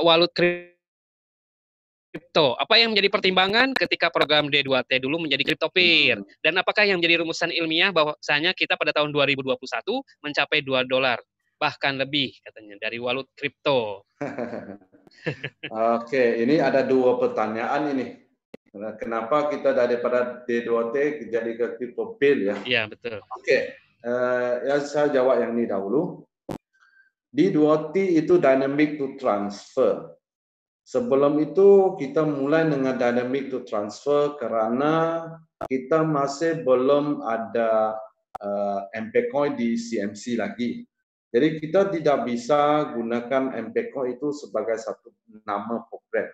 walut kripto. Apa yang menjadi pertimbangan ketika program D2T dulu menjadi CryptoPeer? Dan apakah yang menjadi rumusan ilmiah bahwasanya kita pada tahun 2021 mencapai $2, bahkan lebih katanya dari walut kripto? Oke, ini ada dua pertanyaan ini. Kenapa kita daripada D2T jadi ke CryptoPeer ya? Iya, betul. Oke, ya saya jawab yang ini dahulu. D2T itu dynamic to transfer. Sebelum itu kita mulai dengan dynamic to transfer karena kita masih belum ada MP Coin di CMC lagi. Jadi kita tidak bisa gunakan MP Coin itu sebagai satu nama program.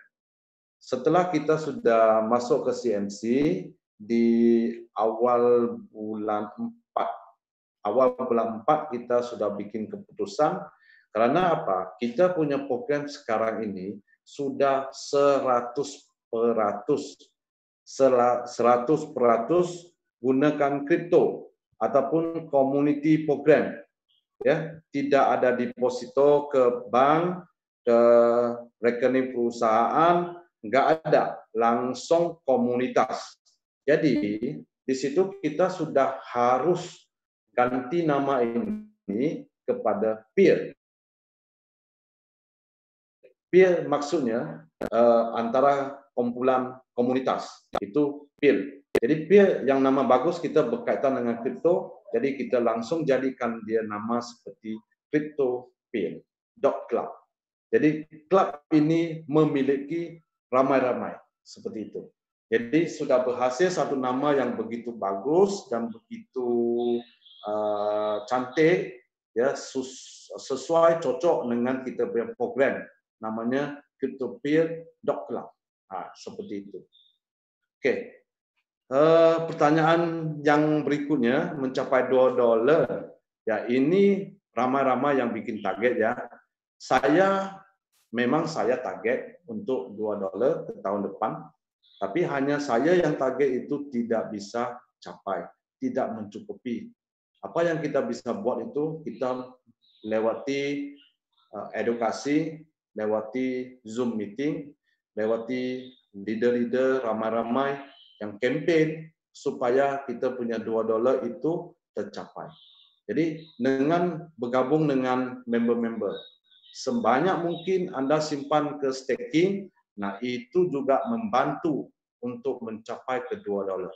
Setelah kita sudah masuk ke CMC di awal bulan 4 kita sudah bikin keputusan karena apa? Kita punya program sekarang ini sudah 100% gunakan kripto ataupun community program, ya, tidak ada deposito ke bank, ke rekening perusahaan, nggak ada, langsung komunitas. Jadi di situ kita sudah harus ganti nama ini kepada peer. Peer maksudnya antara kumpulan komunitas, itu peer. Jadi peer yang nama bagus kita berkaitan dengan kripto, jadi kita langsung jadikan dia nama seperti CryptoPeer.club. Jadi klub ini memiliki ramai-ramai seperti itu. Jadi sudah berhasil satu nama yang begitu bagus dan begitu cantik, ya, sesuai cocok dengan kita punya program. Namanya CryptoPeer.club. Seperti itu. Oke. Pertanyaan yang berikutnya mencapai $2. Ya, ini ramai-ramai yang bikin target ya. Saya target untuk $2 ke tahun depan, tapi hanya saya yang target itu tidak bisa capai, tidak mencukupi. Apa yang kita bisa buat itu kita lewati edukasi, lewati Zoom meeting, lewati leader-leader ramai-ramai yang campaign supaya kita punya $2 itu tercapai. Jadi dengan bergabung dengan member-member, sebanyak mungkin Anda simpan ke staking, nah itu juga membantu untuk mencapai ke $2.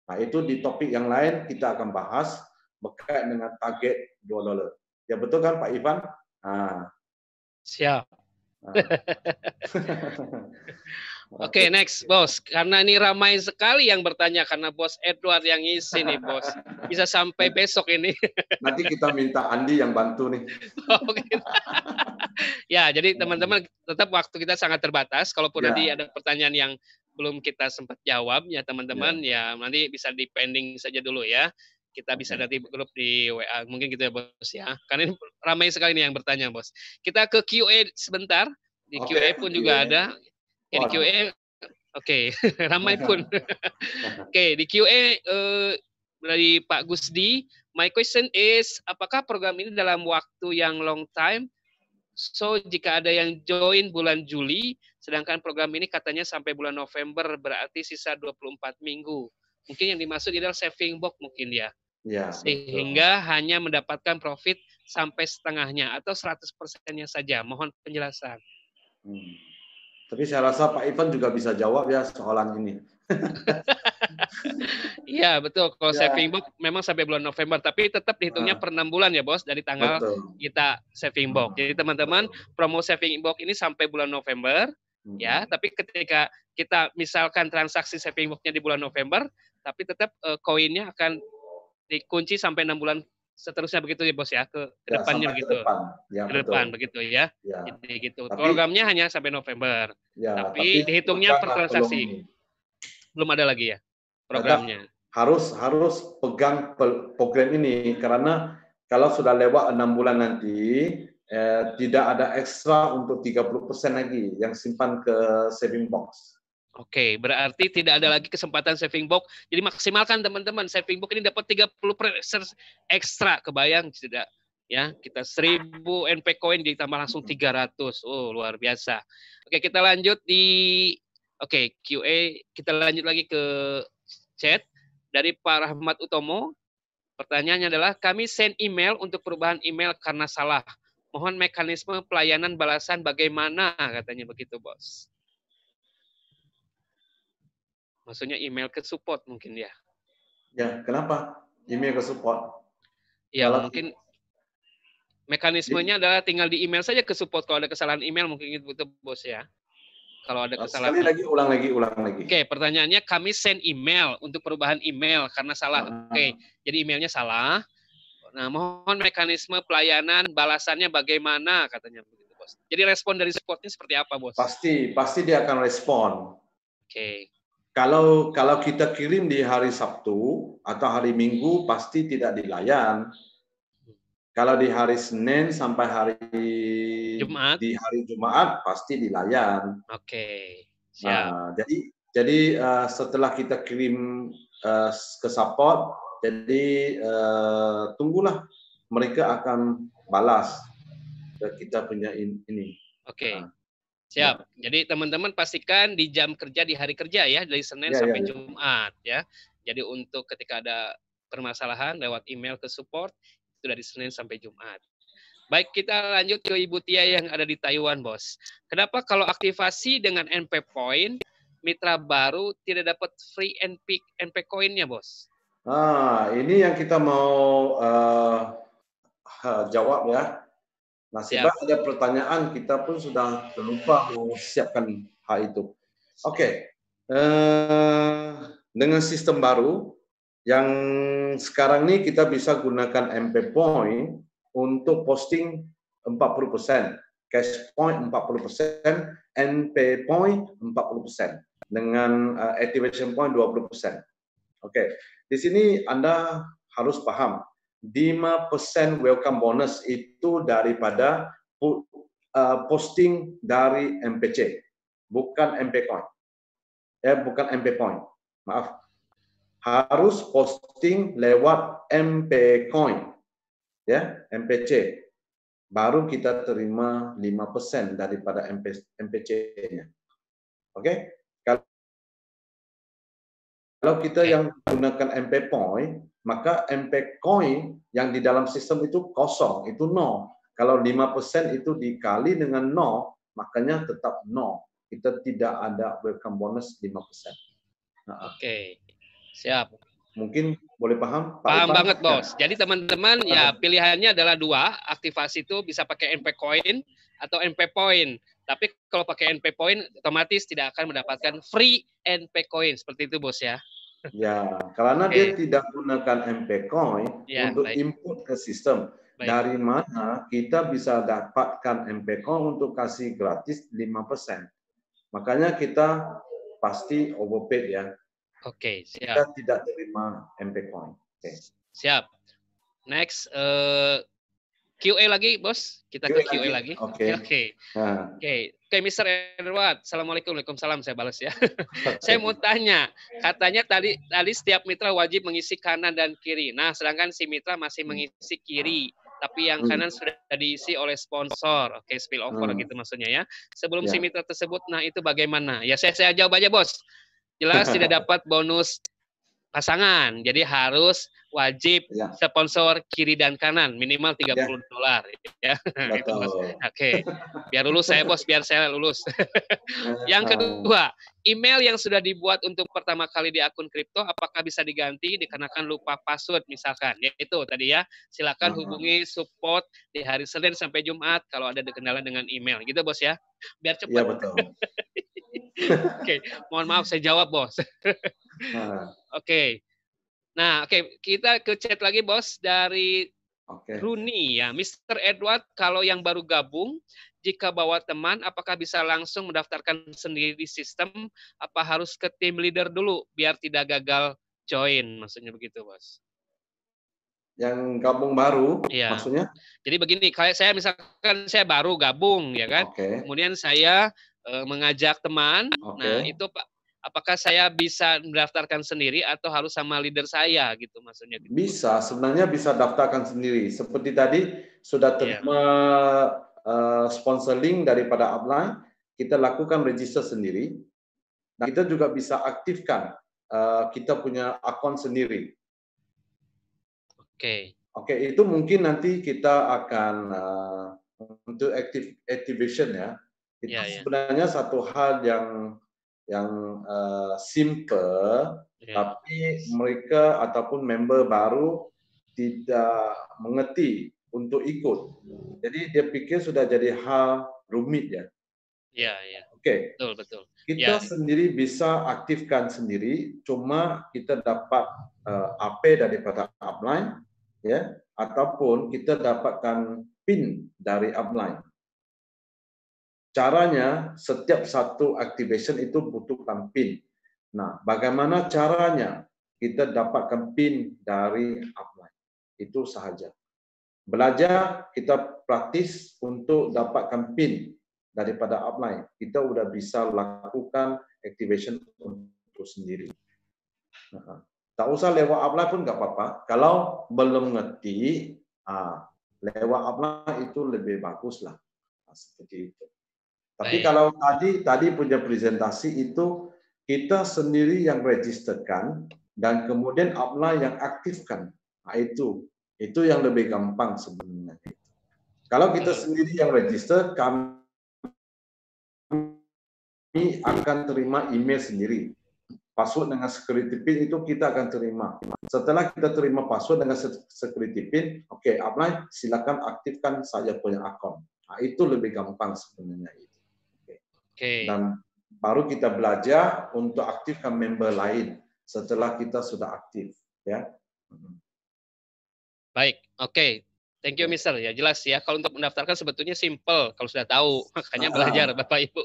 Nah itu di topik yang lain kita akan bahas berkait dengan target $2. Ya betul kan Pak Ivan? Siap. Oke, next, Bos. Karena ini ramai sekali yang bertanya karena Bos Edward yang ngisi nih, Bos. Bisa sampai besok ini. Nanti kita minta Andi yang bantu nih. Ya, jadi teman-teman tetap waktu kita sangat terbatas. Kalaupun nanti ada pertanyaan yang belum kita sempat jawab, ya teman-teman, ya nanti bisa di pending saja dulu ya. Kita bisa nanti grup di WA, mungkin gitu ya Bos ya. Karena ini ramai sekali nih yang bertanya, Bos. Kita ke QA sebentar. Di QA pun juga ada. Di QA, oke, ramai pun. Oke, di QA dari Pak Gusdi, my question is, apakah program ini dalam waktu yang long time? So, jika ada yang join bulan Juli, sedangkan program ini katanya sampai bulan November, berarti sisa 24 minggu. Mungkin yang dimaksud adalah saving box mungkin ya. Sehingga hanya mendapatkan profit sampai setengahnya atau 100%-nya saja. Mohon penjelasan. Tapi saya rasa Pak Ivan juga bisa jawab ya soalan ini. Iya, betul. Kalau saving box memang sampai bulan November, tapi tetap dihitungnya per 6 bulan ya, Bos, dari tanggal kita saving box. Jadi teman-teman, promo saving box ini sampai bulan November, ya. Tapi ketika kita misalkan transaksi saving box-nya di bulan November, tapi tetap koinnya akan dikunci sampai 6 bulan seterusnya begitu ya, Bos ya, ke depannya begitu. Ke depan begitu ya. Jadi gitu. Programnya hanya sampai November. Tapi dihitungnya per transaksi. Belum ada lagi ya programnya. Harus pegang program ini karena kalau sudah lewat 6 bulan nanti tidak ada ekstra untuk 30% lagi yang simpan ke saving box. Oke, berarti tidak ada lagi kesempatan saving box. Jadi maksimalkan teman-teman saving box ini dapat 30% ekstra. Kebayang tidak? Ya, kita 1000 NP coin ditambah langsung 300. Oh, luar biasa. Oke, kita lanjut QA. Kita lanjut lagi ke chat dari Pak Rahmat Utomo. Pertanyaannya adalah, kami send email untuk perubahan email karena salah. Mohon mekanisme pelayanan balasan bagaimana, katanya begitu, Bos. Maksudnya email ke support mungkin ya. Ya, kenapa email ke support? Ya, mungkin mekanismenya adalah tinggal di email saja ke support kalau ada kesalahan email, mungkin itu Bos ya. Kalau ada kesalahan. Sekali lagi, ulang lagi. Oke, pertanyaannya kami send email untuk perubahan email karena salah. Oke, jadi emailnya salah. Nah, mohon mekanisme pelayanan balasannya bagaimana, katanya begitu, Bos. Jadi respon dari supportnya seperti apa, Bos? Pasti dia akan respon. Oke. Kalau kita kirim di hari Sabtu atau hari Minggu pasti tidak dilayan. Kalau di hari Senin sampai Jumat, di hari Jumat pasti dilayan. Oke. Siap. Nah, jadi setelah kita kirim ke support, jadi tunggulah mereka akan balas ke kita punya ini. Oke. Siap. Jadi teman-teman pastikan di jam kerja di hari kerja ya, dari Senin sampai Jumat ya. Jadi untuk ketika ada permasalahan lewat email ke support itu dari Senin sampai Jumat. Baik, kita lanjut ke Ibu Tia yang ada di Taiwan, Bos. Kenapa kalau aktivasi dengan NP Point, mitra baru tidak dapat free NP Coin-nya, Bos? Ini yang kita mau jawab ya. Nasibnya ada pertanyaan, kita pun sudah terlupa siapkan hal itu. Oke. Dengan sistem baru, yang sekarang ini kita bisa gunakan MP Point untuk posting 40%, cash point 40%, NP Point 40%, dengan activation point 20%. Oke, di sini Anda harus paham, 5% welcome bonus itu daripada posting dari MPC, bukan MP Coin. Bukan MP Point. Maaf. Harus posting lewat MP Coin. Ya, MPC. Baru kita terima 5% daripada MPC-nya. Oke? Kalau kita yang gunakan MP Point, maka MP Coin yang di dalam sistem itu kosong, itu 0. Kalau 5% itu dikali dengan 0, makanya tetap 0. Kita tidak ada welcome bonus 5%. Oke, siap. Mungkin boleh paham? Paham banget, Bos. Jadi teman-teman ya pilihannya adalah 2, aktivasi itu bisa pakai NP Coin atau NP Point. Tapi kalau pakai NP Point, otomatis tidak akan mendapatkan free NP Coin. Seperti itu, Bos ya. Ya, karena dia tidak gunakan MP Coin untuk input ke sistem. Dari mana kita bisa dapatkan MP Coin untuk kasih gratis 5%. Makanya kita pasti overpaid ya. Oke, siap. Kita tidak terima MP Coin. Siap. Next, QA lagi, Bos. Kita ke QA lagi. Oke, Mr. Edward. Assalamualaikum. Waalaikumsalam. Saya balas ya. Saya mau tanya. Katanya tadi setiap mitra wajib mengisi kanan dan kiri. Nah, sedangkan si mitra masih mengisi kiri. Tapi yang kanan sudah diisi oleh sponsor. Oke, spillover gitu maksudnya ya. Sebelum si mitra tersebut, nah itu bagaimana? Ya saya jawab aja, Bos. Jelas tidak dapat bonus pasangan. Jadi harus wajib sponsor kiri dan kanan minimal $30 ya. Gitu, Bos. Oke. Biar lulus saya, Bos, biar saya lulus. Yang kedua, email yang sudah dibuat untuk pertama kali di akun kripto apakah bisa diganti dikarenakan lupa password misalkan. Yaitu tadi ya, silakan hubungi support di hari Senin sampai Jumat kalau ada kendala dengan email. Gitu, Bos ya. Biar cepat. Iya, betul. Oke, mohon maaf saya jawab, Bos. Oke. Nah, kita ke chat lagi, Bos, dari Runi ya. Mr. Edward, kalau yang baru gabung, jika bawa teman, apakah bisa langsung mendaftarkan sendiri di sistem? Apa harus ke tim leader dulu biar tidak gagal join? Maksudnya begitu, Bos. Yang gabung baru, maksudnya? Jadi begini, kayak saya misalkan saya baru gabung, ya kan? Kemudian saya mengajak teman, nah itu Pak. apakah saya bisa mendaftarkan sendiri atau harus sama leader saya gitu maksudnya gitu, Bos? Bisa, sebenarnya bisa daftarkan sendiri. Seperti tadi sudah Iya. terima sponsoring daripada upline, kita lakukan register sendiri. Nah, kita juga bisa aktifkan kita punya akun sendiri. Oke. Oke, itu mungkin nanti kita akan untuk activation ya. Itu Iya, ya. sebenarnya satu hal yang simple, Iya. tapi mereka ataupun member baru tidak mengerti untuk ikut. Jadi dia pikir sudah jadi hal rumit ya. Iya, iya. Oke, Betul, betul. kita Ya, sendiri bisa aktifkan sendiri, cuma kita dapat AP daripada upline, ya, ataupun kita dapatkan PIN dari upline. Caranya, setiap satu activation itu butuhkan PIN. Nah, bagaimana caranya kita dapatkan PIN dari upline? Itu sahaja. Belajar, kita praktis untuk dapatkan PIN daripada upline. Kita sudah bisa lakukan activation untuk sendiri. Tak usah lewat upline pun nggak apa-apa. Kalau belum ngerti, lewat upline itu lebih bagus lah. Seperti itu. Tapi baik. kalau tadi punya presentasi itu kita sendiri yang registerkan dan kemudian upline yang aktifkan. Nah, itu yang lebih gampang sebenarnya. Kalau kita sendiri yang register, kami akan terima email sendiri. Password dengan security pin itu kita akan terima. Setelah kita terima password dengan security pin, oke, upline silakan aktifkan saya punya akun. Nah, itu lebih gampang sebenarnya itu. Oke. Dan baru kita belajar untuk aktifkan member lain setelah kita sudah aktif, ya. Baik, oke. Thank you, Mister. Ya jelas ya. Kalau untuk mendaftarkan sebetulnya simple kalau sudah tahu. Makanya belajar, Bapak Ibu.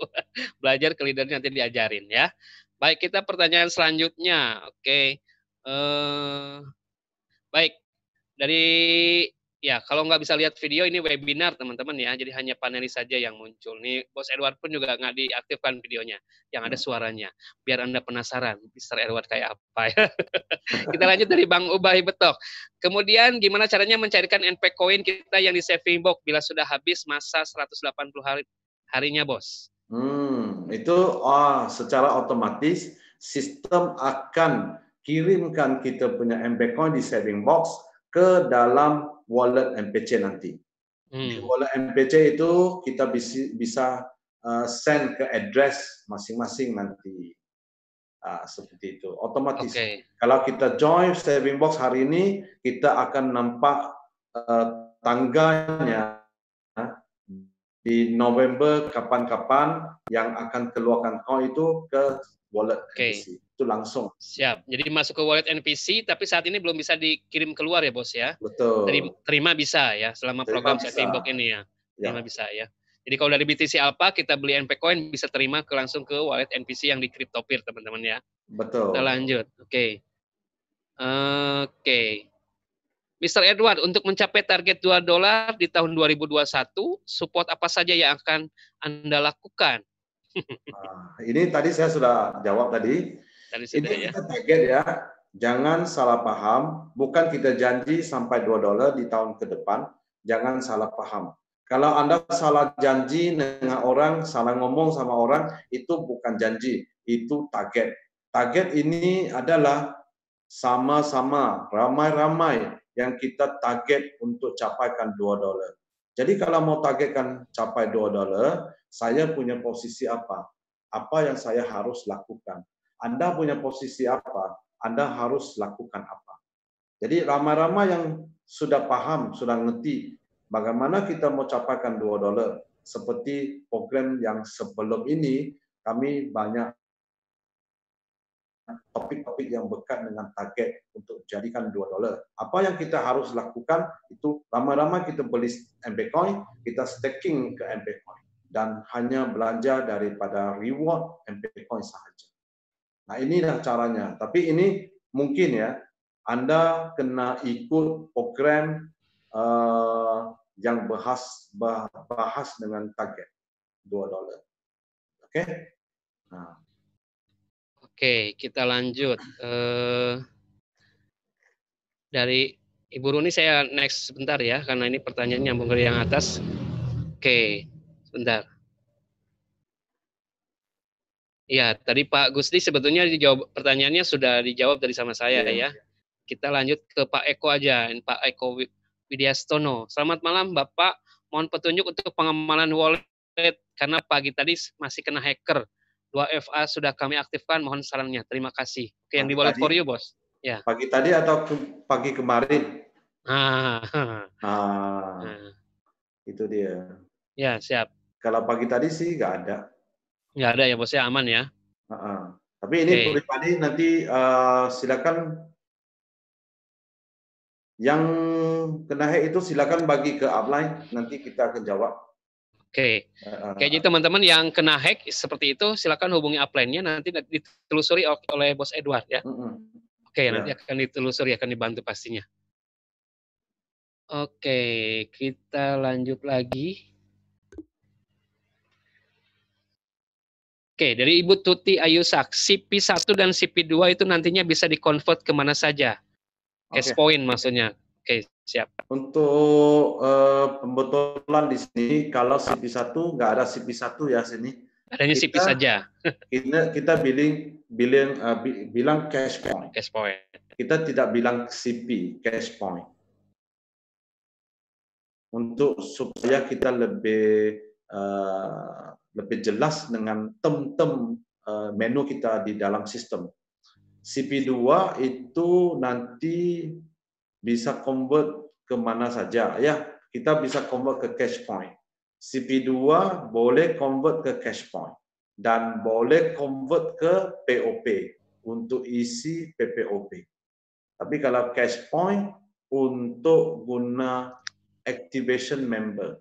Belajar ke leader nanti diajarin ya. Baik, kita pertanyaan selanjutnya. Oke. Baik, dari ya kalau nggak bisa lihat video ini webinar teman-teman ya, jadi hanya panelis saja yang muncul. Nih Bos Edward pun juga nggak diaktifkan videonya, yang ada suaranya. Biar Anda penasaran, Mister Edward kayak apa ya. Kita lanjut dari Bang Ubay Betok. Kemudian gimana caranya mencairkan NP Coin kita yang di saving box bila sudah habis masa 180 harinya, Bos? Itu secara otomatis sistem akan kirimkan kita punya MP Coin di saving box ke dalam wallet MPC nanti. Di wallet MPC itu kita bisa send ke address masing-masing nanti. Seperti itu, otomatis. Oke. Kalau kita join saving box hari ini, kita akan nampak tanggalnya di November kapan-kapan yang akan keluarkan coin itu ke wallet NPC. Itu langsung. Siap. Jadi masuk ke wallet NPC, tapi saat ini belum bisa dikirim keluar ya, Bos ya? Betul. Terima bisa ya, selama program saving box ini ya. Terima bisa ya. Jadi kalau dari BTC Alpha kita beli NP Coin bisa terima langsung ke wallet NPC yang di CryptoPeer, teman-teman ya. Betul. Kita lanjut. Oke. Mr. Edward, untuk mencapai target $2 di tahun 2021, support apa saja yang akan Anda lakukan? Ini tadi saya sudah jawab tadi. Ini kita target ya. Jangan salah paham. Bukan kita janji sampai $2 di tahun ke depan. Jangan salah paham. Kalau Anda salah janji dengan orang, salah ngomong sama orang, itu bukan janji. Itu target. Target ini adalah sama-sama, ramai-ramai yang kita target untuk capaikan $2. Jadi kalau mau targetkan capai $2, saya punya posisi apa? Apa yang saya harus lakukan? Anda punya posisi apa? Anda harus lakukan apa? Jadi ramai-ramai yang sudah paham, sudah ngerti bagaimana kita mau capaikan $2. Seperti program yang sebelum ini, kami banyak topik-topik yang berkaitan dengan target untuk jadikan $2. Apa yang kita harus lakukan itu ramai-ramai kita beli MP Coin, kita staking ke MP Coin dan hanya belanja daripada reward MP Coin sahaja. Nah, inilah caranya. Tapi ini mungkin ya Anda kena ikut program yang bahas dengan target $2. Oke? Nah. Oke, kita lanjut. Dari Ibu Runi saya next sebentar ya, karena ini pertanyaan nyambung ke yang atas. Oke, sebentar. Ya, tadi Pak Gusti sebetulnya dijawab, pertanyaannya sudah dijawab dari sama saya ya. Kita lanjut ke Pak Eko aja, Pak Eko Widyastono. Selamat malam Bapak, mohon petunjuk untuk pengamalan wallet karena pagi tadi masih kena hacker. 2FA sudah kami aktifkan, mohon sarannya. Terima kasih. Oke, yang di wallet for you, Bos. Ya. Pagi tadi atau pagi kemarin? Itu dia. Ya, siap. Kalau pagi tadi sih nggak ada. Nggak ada ya, Bos, ya, aman ya. Tapi ini pribadi nanti silakan yang kena hack itu silakan bagi ke upline, nanti kita akan jawab. Oke, jadi teman-teman yang kena hack seperti itu silakan hubungi upline-nya, nanti ditelusuri oleh Bos Edward ya. Oke, nanti akan ditelusuri, akan dibantu pastinya. Oke, kita lanjut lagi. Oke, dari Ibu Tuti Ayusak, CP1 dan CP2 itu nantinya bisa di-convert kemana saja? Cash point maksudnya. Oke, siap. Untuk pembetulan di sini, kalau CP1 nggak ada CP1 ya sini. Adanya CP saja. Kita bilang cash point. Cash point. Kita tidak bilang CP, cash point. Untuk supaya kita lebih jelas dengan term-term menu kita di dalam sistem. CP2 itu nanti bisa convert ke mana saja ya, kita bisa convert ke cash point. CP2 boleh convert ke cash point dan boleh convert ke POP untuk isi PPOP. Tapi kalau cash point untuk guna activation member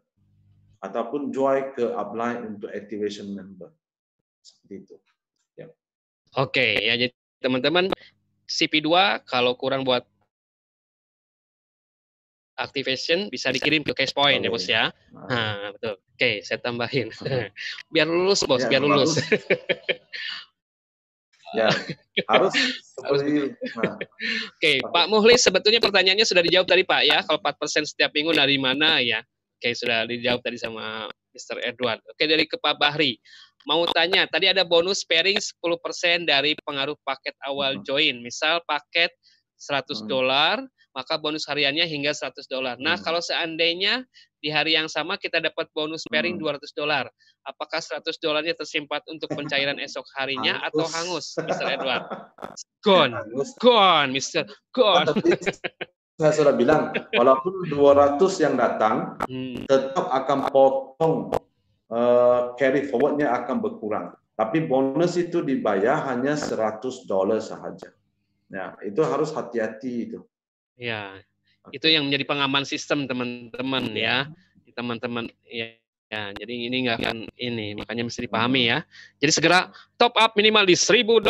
ataupun join ke upline untuk activation member. Seperti itu. Ya. Oke, ya jadi teman-teman CP2 kalau kurang buat activation bisa dikirim ke cash point ya Bos ya. Nah, betul. Oke, saya tambahin. Biar lulus Bos, biar lulus. Ya, harus seperti Oke, Pak Muhlis sebetulnya pertanyaannya sudah dijawab tadi Pak ya. Kalau 4% setiap minggu dari mana ya? Oke, sudah dijawab tadi sama Mr. Edward. Oke, dari ke Pak Bahri. Mau tanya, tadi ada bonus pairing 10% dari pengaruh paket awal join. Misal paket $100, maka bonus hariannya hingga $100. Nah, kalau seandainya di hari yang sama kita dapat bonus pairing $200, apakah $100-nya tersimpan untuk pencairan esok harinya atau hangus, Mr. Edward? Gone, Mr. Gone. Saya sudah bilang, walaupun 200 yang datang, tetap akan potong carry forward-nya akan berkurang. Tapi bonus itu dibayar hanya $100 sahaja. Ya, itu harus hati-hati itu. Ya, itu yang menjadi pengaman sistem teman-teman ya. Teman-teman ya. Ya, jadi ini nggak akan ini, makanya mesti dipahami ya. Jadi segera top up minimal di $1.000.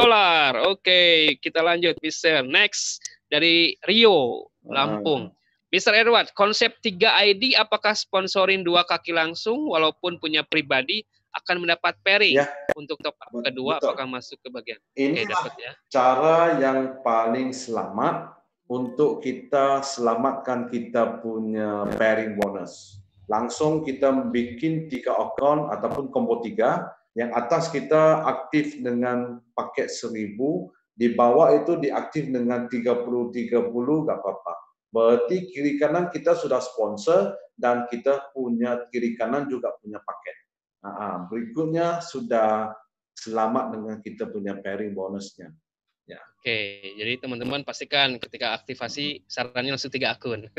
Oke, kita lanjut, Mr. Next dari Rio, Lampung. Mr. Edward, konsep 3 ID apakah sponsorin 2 kaki langsung walaupun punya pribadi akan mendapat pairing untuk top up kedua, apakah masuk ke bagian? Ini ya. Cara yang paling selamat untuk kita selamatkan kita punya pairing bonus. Langsung kita bikin 3 account ataupun combo 3, yang atas kita aktif dengan paket 1.000, di bawah itu diaktif dengan 30-30 nggak apa-apa. Berarti kiri kanan kita sudah sponsor dan kita punya kiri kanan juga punya paket. Nah, berikutnya sudah selamat dengan kita punya pairing bonusnya. Ya. Oke, jadi teman-teman pastikan ketika aktivasi sarannya langsung 3 akun.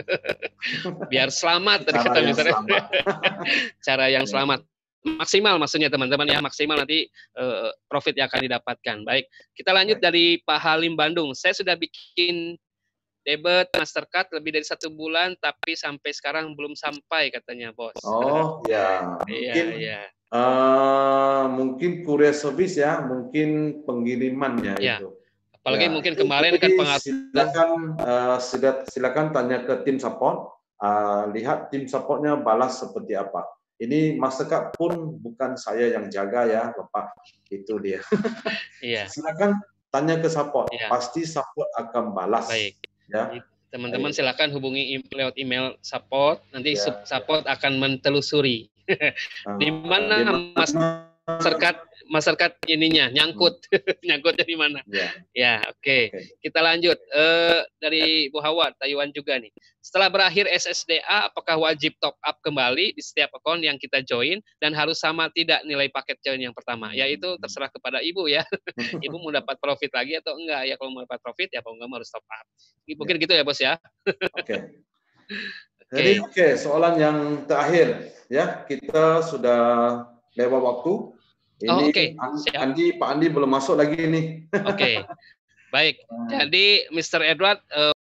Biar selamat tadi kata misalnya. Cara yang selamat. Maksimal maksudnya teman-teman ya, maksimal nanti profit yang akan didapatkan. Baik, kita lanjut dari Pak Halim Bandung. Saya sudah bikin debit Mastercard lebih dari 1 bulan, tapi sampai sekarang belum sampai katanya bos. Oh ya, mungkin mungkin courier service ya, mungkin pengirimannya ya. itu. Apalagi mungkin kemarin kan silakan tanya ke tim support, lihat tim supportnya balas seperti apa. Ini Mastercard pun bukan saya yang jaga ya, Bapak. Itu dia. Iya. Silakan tanya ke support, Ya. pasti support akan balas. Baik. Ya. Teman-teman silakan hubungi lewat email support, nanti Ya. support akan mentelusuri di mana masyarakat ininya nyangkut, nyangkutnya di mana. Ya, oke. Kita lanjut dari Bu Hawa, Taiwan juga nih. Setelah berakhir SSDA, apakah wajib top up kembali di setiap akun yang kita join dan harus sama tidak nilai paket join yang pertama? Ya itu terserah kepada Ibu ya. Ibu mau dapat profit lagi atau enggak ya? Kalau mau dapat profit ya kalau enggak harus top up. Mungkin gitu ya Bos ya. Oke. Jadi soalan yang terakhir ya, kita sudah lewat waktu. Ini Pak Andi belum masuk lagi nih. Oke. Baik. Jadi Mr. Edward